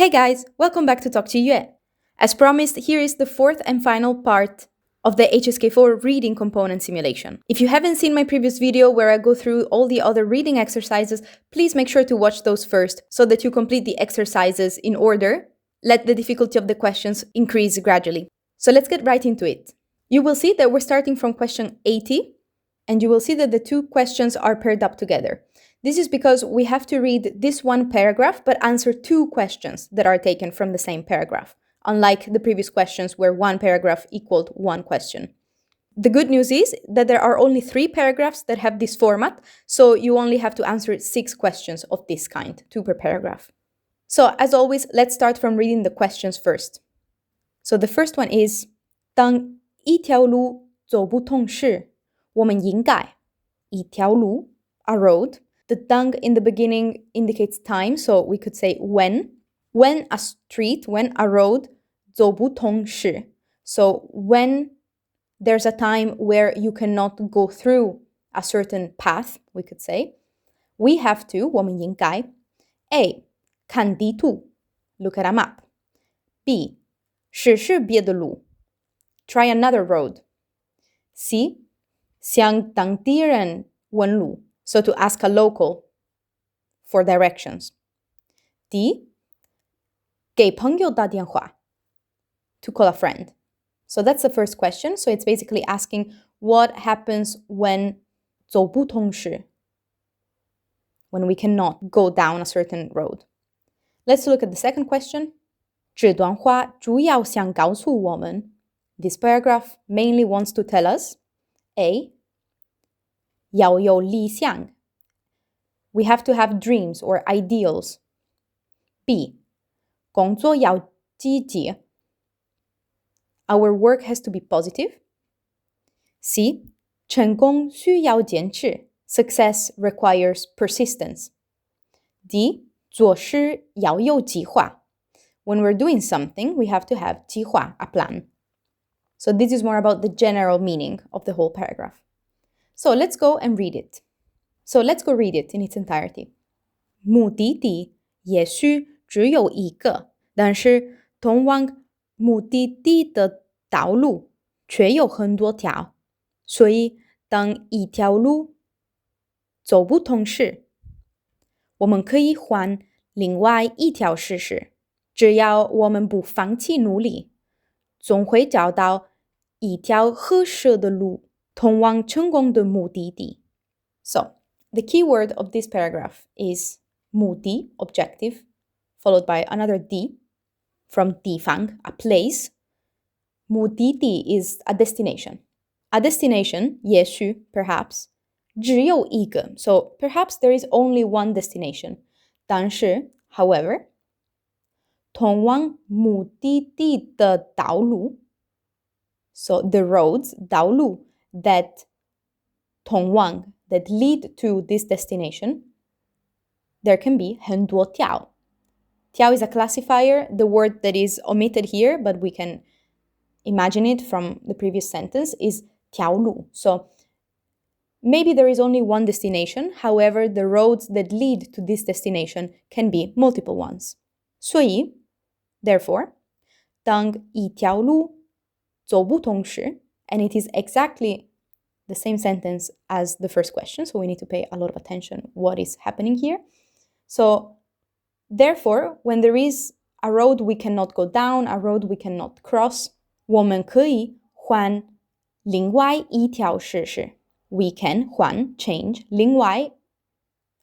Hey guys, welcome back to Talk to Yue. As promised, here is the fourth and final part of the HSK4 reading component simulation. If you haven't seen my previous video where I go through all the other reading exercises, please make sure to watch those first so that you complete the exercises in order. Let the difficulty of the questions increase gradually. So let's get right into it. You will see that we're starting from question 80, and you will see that the two questions are paired up together. This is because we have to read this one paragraph but answer two questions that are taken from the same paragraph, unlike the previous questions where one paragraph equaled one question. The good news is that there are only 3 paragraphs that have this format, so you only have to answer 6 questions of this kind, 2 per paragraph. So as always, let's start from reading the questions first. So the first one is 当一条路走不通时，我们应该一条路 a road. The dang in the beginning indicates time, so we could say when a street, when a road 走不通时. So when there's a time where you cannot go through a certain path, we could say, we have to, 我们应该 A. 看地图 look at a map. B. 试试别的路 try another road. C. 向当地人问路 so to ask a local for directions. D. 给朋友打电话 to call a friend. So that's the first question. So it's basically asking what happens when 走不通时, when we cannot go down a certain road. Let's look at the second question. 这段话主要想告诉我们, this paragraph mainly wants to tell us A. 要有理想, we have to have dreams or ideals. B. 工作要积极, our work has to be positive. C. 成功需要坚持, success requires persistence. D. 做事要有计划, when we're doing something, we have to have 计划, a plan. So this is more about the general meaning of the whole paragraph. So let's go and read it. So let's go read it in its entirety. 目的地也许只有一个，但是通往目的地的道路却有很多条。所以当一条路走不通时，我们可以换另外一条试试。只要我们不放弃努力，总会找到一条合适的路，通往成功的目的地。So, the key word of this paragraph is 目的, objective, followed by another D, from 地方, a place. 目的地 is a destination. A destination, 也许, perhaps, 只有一个, so perhaps there is only one destination. 但是, however, 通往目的地的道路, so the roads, 道路, that 通往, that lead to this destination, there can be 很多条. 条 is a classifier, the word that is omitted here, but we can imagine it from the previous sentence, is 条路. So maybe there is only one destination, however, the roads that lead to this destination can be multiple ones. 所以, therefore, 当一条路走不通时, and it is exactly the same sentence as the first question, so we need to pay a lot of attention what is happening here. So, therefore, when there is a road we cannot go down, a road we cannot cross, 我们可以换另外一条试试. We can 换 change 另外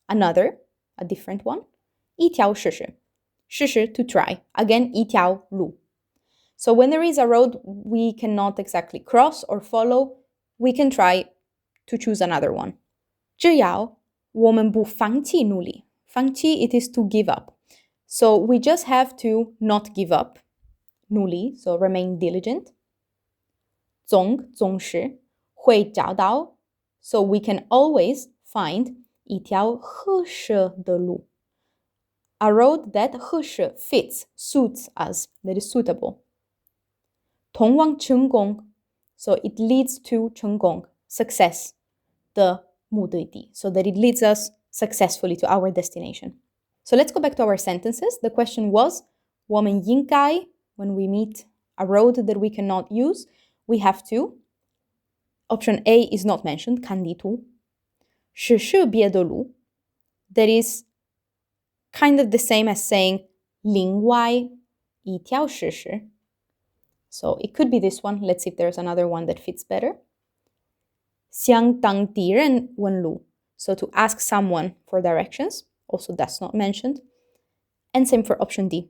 another, a different one, 一条试试. 试试 to try. Again, 一条路. So when there is a road we cannot exactly cross or follow, we can try to choose another one. 只要我们不放弃努力. 放弃, it is to give up. So we just have to not give up. 努力, so remain diligent. 总是会找到, so we can always find 一条合适的路. A road that 合适 fits, suits us, that is suitable. 通往成功, so it leads to 成功, success, the 目的地, so that it leads us successfully to our destination. So let's go back to our sentences. The question was, 我们应该 when we meet a road that we cannot use, we have to. Option A is not mentioned, 看地图。是是别的路 that is kind of the same as saying 另外一条事实 So it could be this one. Let's see if there's another one that fits better. 向当地人问路 So to ask someone for directions. Also, that's not mentioned. And same for option D.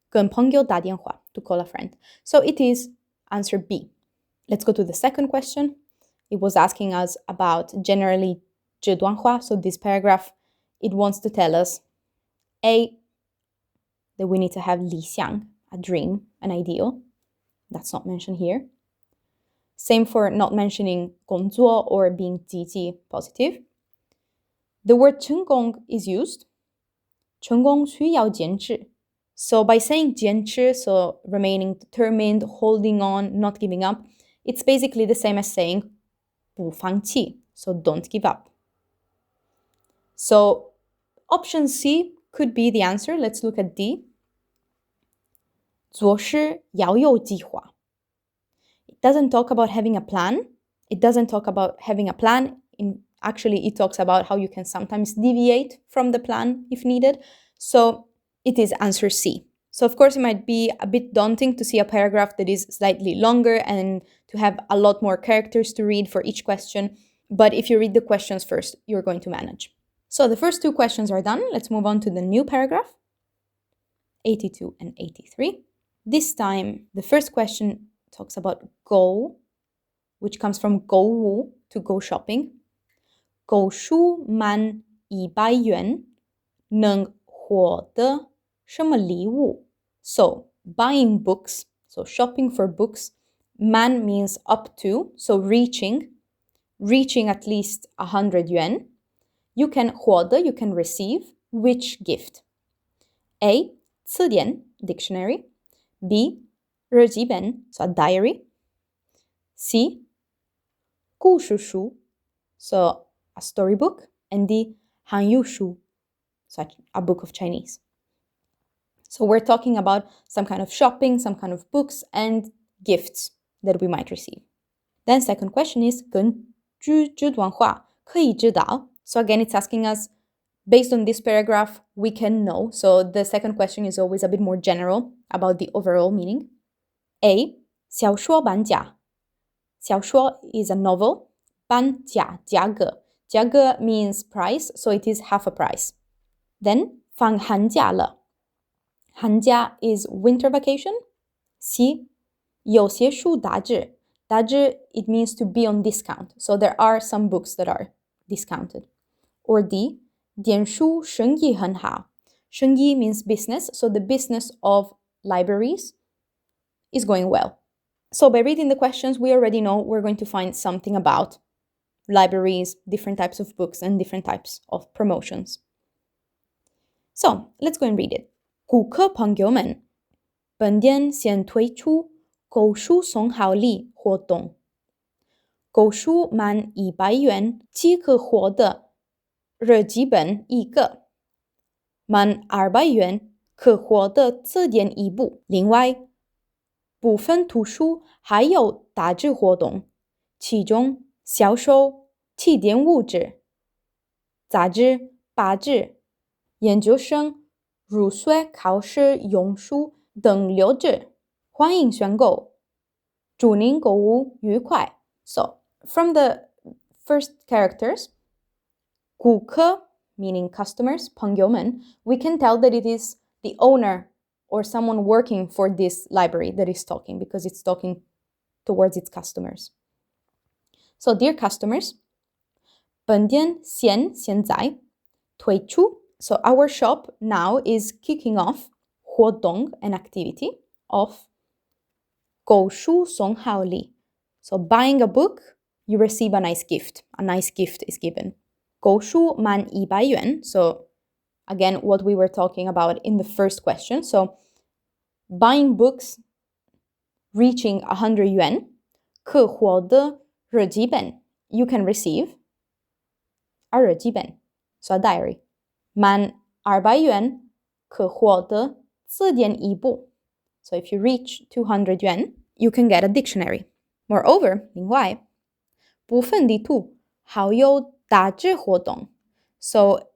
跟朋友打电话 to call a friend. So it is answer B. Let's go to the second question. It was asking us about generally 这段话. So this paragraph, it wants to tell us A, that we need to have 理想, a dream, an ideal. That's not mentioned here. Same for not mentioning 工作 or being 积极, positive. The word 成功 is used. 成功需要坚持. So by saying 坚持, so remaining determined, holding on, not giving up, it's basically the same as saying 不放弃, so don't give up. So option C could be the answer. Let's look at D. 做事要有计划. It doesn't talk about having a plan. It doesn't talk about having a plan. Actually, it talks about how you can sometimes deviate from the plan if needed. So it is answer C. So of course, it might be a bit daunting to see a paragraph that is slightly longer and to have a lot more characters to read for each question. But if you read the questions first, you're going to manage. So the first two questions are done. Let's move on to the new paragraph, 82 and 83. This time, the first question talks about go, which comes from 购物, to go shopping. 购书满100元能获得什么礼物? So buying books, so shopping for books, 满 means up to, so reaching at least 100 yuan. You can 获得, you can receive, which gift? A, 词典, dictionary. B, 日记本, so a diary. C, 故事书, so a storybook. And D, 汉语书, so a book of Chinese. So we're talking about some kind of shopping, some kind of books and gifts that we might receive. Then second question is 根据这段话可以知道. So again, it's asking us, based on this paragraph, we can know. So the second question is always a bit more general about the overall meaning. A, 小说半价. 小说 is a novel. 半价, 价格. 价格 means price, so it is half a price. Then 放寒假了. 寒假 is winter vacation. C, 有些书打折. 打折 it means to be on discount. So there are some books that are discounted. Or D, 电书生意很好. 生意 means business, so the business of libraries is going well. So by reading the questions, we already know we're going to find something about libraries, different types of books, and different types of promotions. So let's go and read it. 顾客朋友们，本店现推出购书送好礼活动。购书满100元即可获得日记本一个，满200元可获得词典一部。另外，部分图书还有打折活动，其中销售起点物质、杂志、报纸、研究生入学考试用书等6折。欢迎选购，祝您购物愉快。So, from the first characters, 顾客 meaning customers, 朋友们, we can tell that it is the owner or someone working for this library that is talking because it's talking towards its customers. So, dear customers, 本店现在推出, so our shop now is kicking off 活动, an activity of 购书送好礼. So buying a book, you receive a nice gift. A nice gift is given. 购书满100元. So again, what we were talking about in the first question. So buying books reaching 100 yuan, 可获得日记本. You can receive a 日记本, so a diary. 满200元可获得字典一部. So if you reach 200 yuan, you can get a dictionary. Moreover, 另外部分地图还有打折活动. So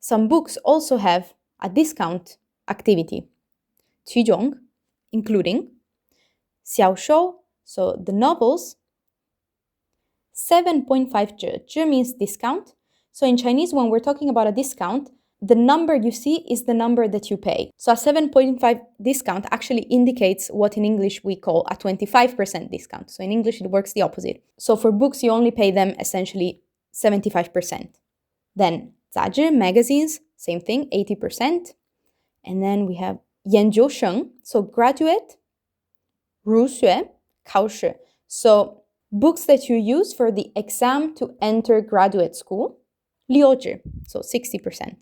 some books also have a discount activity. 其中 including 小说, so the novels, 7.5 zhi means discount. So in Chinese, when we're talking about a discount, the number you see is the number that you pay. So a 7.5 discount actually indicates what in English we call a 25% discount. So in English, it works the opposite. So for books, you only pay them essentially 75%. Then 杂志 magazines, same thing, 80%. And then we have 研究生, so graduate, 入学, 考试. So books that you use for the exam to enter graduate school, 六折, so 60%.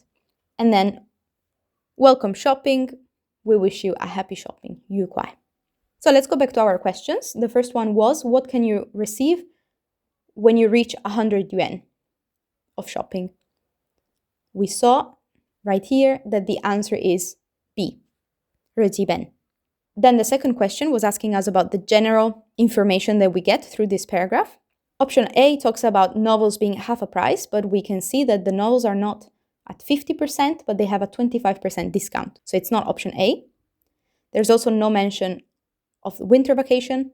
And then welcome shopping, we wish you a happy shopping, 愉快. So let's go back to our questions. The first one was, what can you receive when you reach 100 yuan of shopping? We saw right here that the answer is B, 日记本. Then the second question was asking us about the general information that we get through this paragraph. Option A talks about novels being half a price, but we can see that the novels are not at 50%, but they have a 25% discount. So it's not option A. There's also no mention of winter vacation.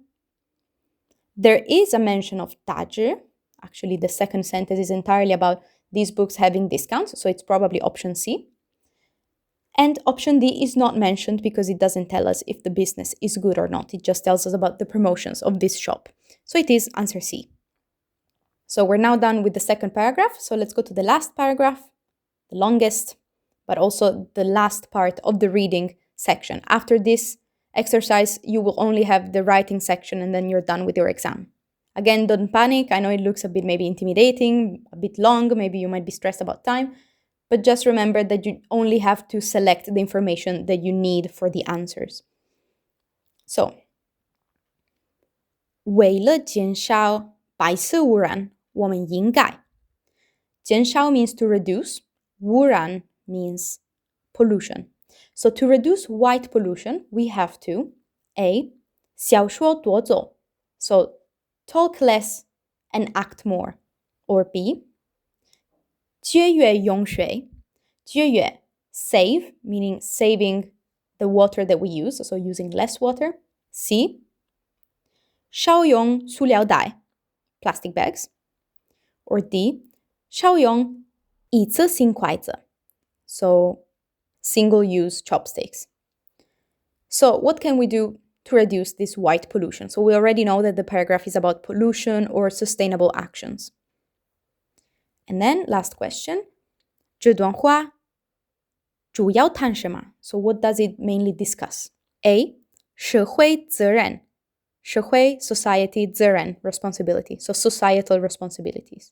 There is a mention of 大致. Actually, the second sentence is entirely about these books having discounts, so it's probably option C. And option D is not mentioned because it doesn't tell us if the business is good or not. It just tells us about the promotions of this shop. So it is answer C. So we're now done with the second paragraph. So let's go to the last paragraph, the longest, but also the last part of the reading section. After this exercise, you will only have the writing section and then you're done with your exam. Again, don't panic. I know it looks a bit maybe intimidating, a bit long. Maybe you might be stressed about time. But just remember that you only have to select the information that you need for the answers. So, 为了减少白色污染，我们应该减少 means to reduce, 污染 means pollution. So to reduce white pollution, we have to A, 少说多做, so talk less and act more. Or B, 节约用水, 节约 save, meaning saving the water that we use, so using less water. C, 少用塑料袋, plastic bags. Or D, 少用一次性筷子, so single-use chopsticks. So what can we do to reduce this white pollution? So we already know that the paragraph is about pollution or sustainable actions. And then last question, 这段话主要谈什么? So what does it mainly discuss? A, 社会责任, 社会 society 责任 responsibility, so societal responsibilities.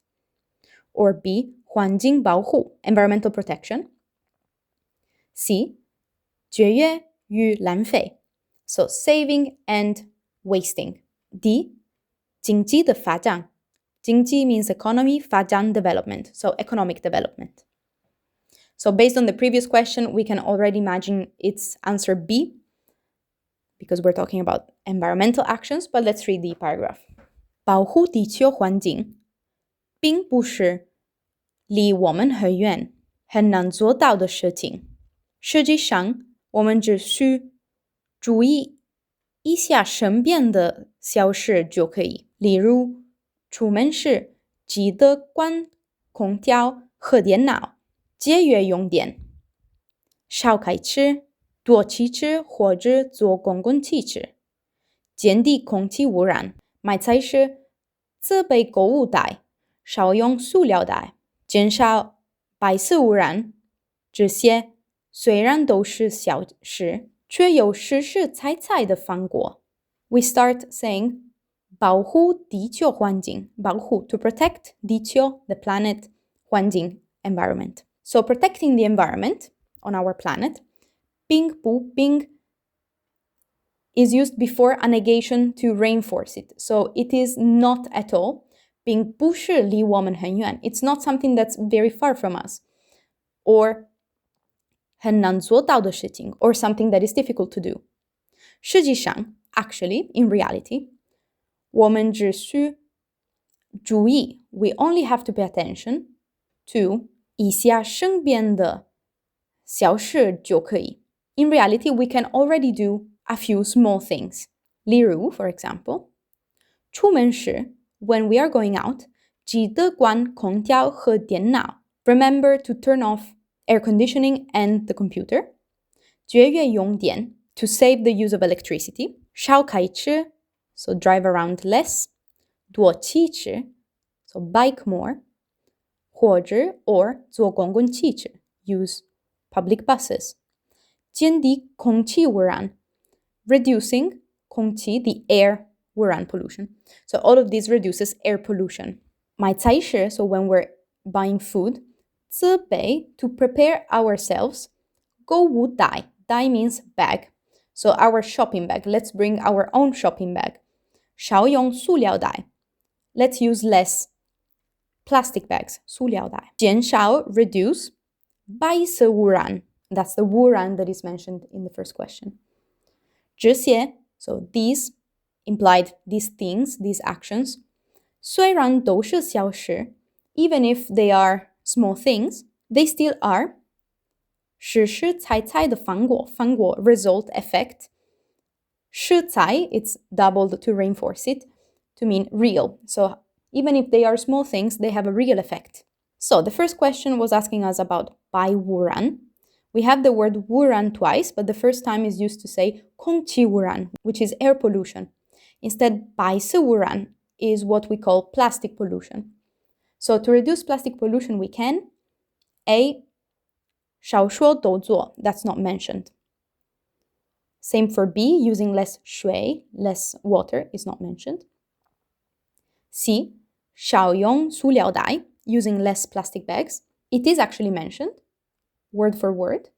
Or B, 环境保护 environmental protection. C, 节约与浪费, so saving and wasting. D, 经济的发展, 经济 means economy, 发展 development, so economic development. So based on the previous question, we can already imagine it's answer B, because we're talking about environmental actions, but let's read the paragraph. 保护地球环境并不是离我们很远、很难做到的事情。实际上，我们只需注意一下身边的小事就可以。例如，出门时记得关空调和电脑，节约用电，少开车，多骑车或者坐公共汽车，减低空气污染。买菜时自备购物袋，少用塑料袋，减少白色污染。这些虽然都是小事，却有实实在在的放过。We start saying 保护地球环境，保护 to protect 地球 the planet 环境 environment. So protecting the environment on our planet, 并不并 is used before a negation to reinforce it. So it is not at all. 并不是离我们很远. It's not something that's very far from us. Or 很难做到的事情 or something that is difficult to do. 实际上 actually, in reality, 我们只需注意 we only have to pay attention to 一下身边的小事就可以. In reality, we can already do a few small things. 例如, for example, 出门时 when we are going out, 记得关空调和电脑. Remember to turn off air conditioning and the computer. 节约用电 to save the use of electricity. 少开车 so drive around less. 多骑车 so bike more. 或者 or 坐公共汽车 use public buses. 减低空气污染 reducing 空气 the air 污染 pollution. So all of this reduces air pollution. 买菜时 so when we're buying food, 自备 to prepare ourselves. 购物袋 袋 means bag. So our shopping bag, let's bring our own shopping bag. 少用塑料袋 let's use less plastic bags, 塑料袋. 减少 reduce 白色污染 that's the 污染 that is mentioned in the first question. 这些 so these implied these things, these actions, 虽然都是小事 even if they are small things, they still are 实实在在的反果 result effect. 实在 it's doubled to reinforce it to mean real. So even if they are small things, they have a real effect. So the first question was asking us about 白污染. We have the word 污染 twice, but the first time is used to say 空气污染, which is air pollution. Instead, 白色污染 is what we call plastic pollution. So to reduce plastic pollution, we can A. 少说多做, that's not mentioned. Same for B, using less 水, less water is not mentioned. C. 少用塑料袋, using less plastic bags. It is actually mentioned, word for word,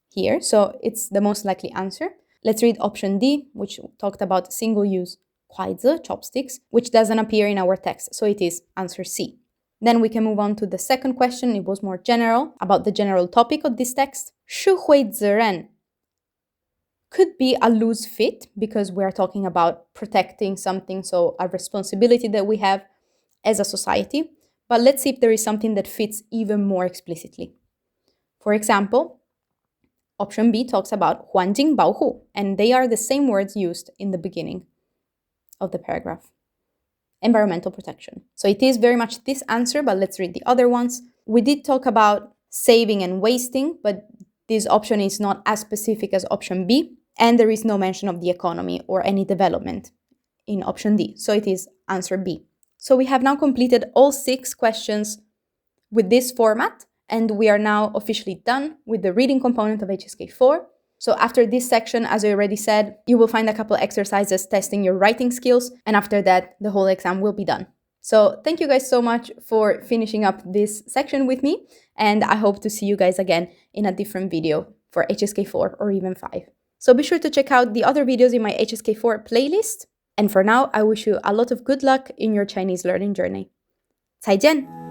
here, so it's the most likely answer. Let's read option D, which talked about single-use 筷子, chopsticks, which doesn't appear in our text, so it is answer C. Then we can move on to the second question. It was more general, about the general topic of this text. 社会责任 could be a loose fit because we are talking about protecting something, so a responsibility that we have as a society. But let's see if there is something that fits even more explicitly. For example, option B talks about 环境保护, and they are the same words used in the beginning of the paragraph. Environmental protection. So it is very much this answer, but let's read the other ones. We did talk about saving and wasting, but this option is not as specific as option B, and there is no mention of the economy or any development in option D. So it is answer B. So we have now completed all 6 questions with this format, and we are now officially done with the reading component of HSK 4. So after this section, as I already said, you will find a couple exercises testing your writing skills, and after that, the whole exam will be done. So thank you guys so much for finishing up this section with me, and I hope to see you guys again in a different video for HSK 4 or even 5. So be sure to check out the other videos in my HSK 4 playlist, and for now, I wish you a lot of good luck in your Chinese learning journey. 再见!